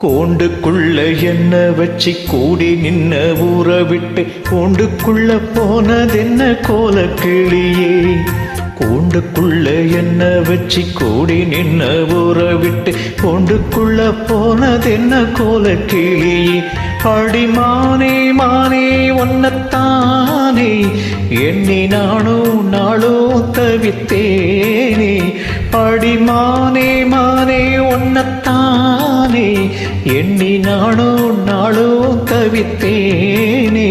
கோண்டுக்குள்ள என்ன வச்சு கூடி நின்ன ஊற விட்டு கோண்டுக்குள்ள போனதென்ன கோலக்கிளியே. கோண்டுக்குள்ள என்ன வச்சு கூடி நின்ன ஊற விட்டு கோண்டுக்குள்ள போனதென்ன கோலக்கிளியே. அடிமானே மானே ஒன்னத்தானே எண்ணி நானும் நாளும் தவித்தேனே. அடிமானே மானே ஒன்னத்தானே எண்ணி நானும் நாளும் தவித்தேனே.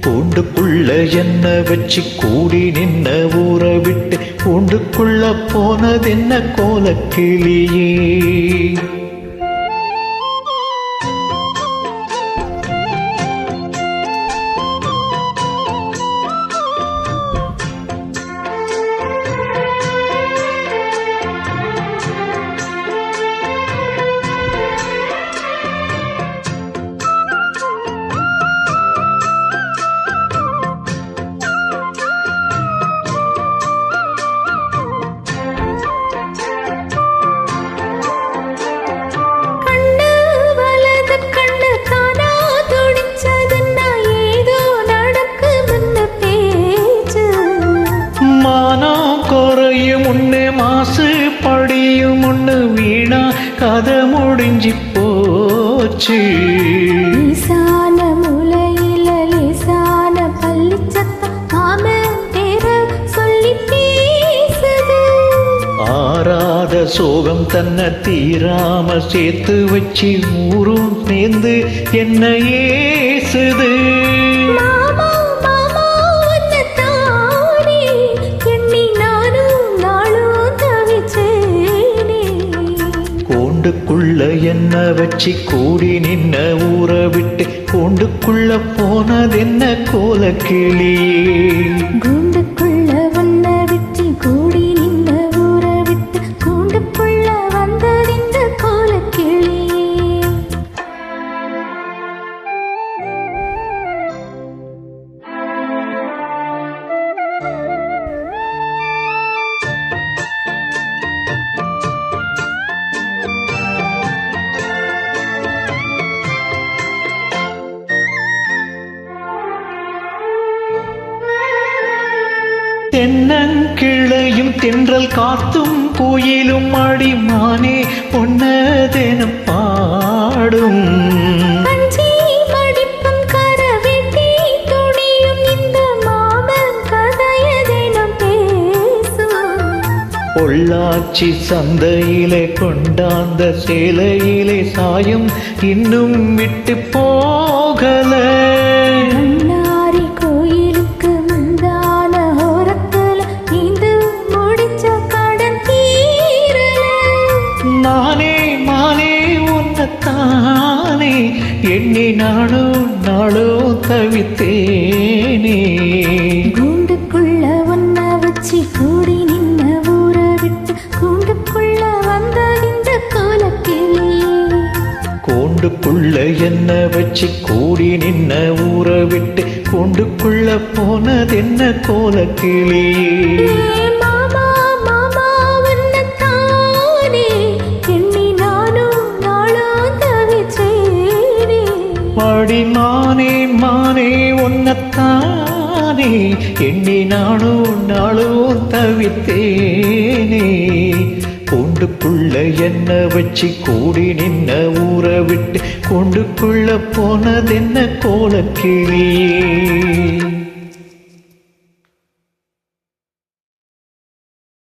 கூண்டுக்குள்ள என்ன வச்சு கூடி நின்ன ஊற விட்டு கூண்டுக்குள்ள போனதென்ன கோலக்கிளியே. மாசு படியும் ஒண்ணு வீணா கதை முடிஞ்சு போச்சு. லேசான முலையில லேசான பள்ளி சத்தம் மாமன் பேர சொல்லி பேசுது. ஆறாத சோகம் தன்னை தீராம சேர்த்து வச்சு ஊரும் சேர்ந்து என்ன ஏசுது. கூண்டுக்குள்ள என்ன வச்சு கூடி நின்ன ஊற விட்டு கூண்டுக்குள்ள போனதென்ன கோலக்கிளியே. கூண்டுக்குள்ள வந்த விட்டு கூடி நின்ன ஊற விட்டு கூண்டுக்குள்ள வந்ததென்ன கோலக்கிளியே. தென்னங்கிளையும் தென்றல் காத்தும் கோயிலும் அடிமானே பொன்னதென பாடும். பொள்ளாச்சி சந்தையிலே கொண்டாந்த சேலையிலே சாயம் இன்னும் விட்டு போகல. மானே மானே ஒன்னத்தானே எண்ணி நானும் நாளும் தவித்தேனே. கூண்டுக்குள்ள ஒன்ன வச்சு கூடி நின்ன ஊற விட்டு கூண்டுக்குள்ள வந்த இந்த கோலக்கிளியே. கூண்டுக்குள்ள என்ன வச்சு கூடி நின்ன ஊற விட்டு கூண்டுக்குள்ள போனதென்ன கோலக்கிளியே. அடிமானே மானே ஒன்னத்தானே எண்ணி நானும் நாளும் தவித்தேனே. கூண்டுக்குள்ள என்ன வச்சு கூடி நின்ன ஊற விட்டு கூண்டுக்குள்ள போனதென்ன கோலக்கிளியே.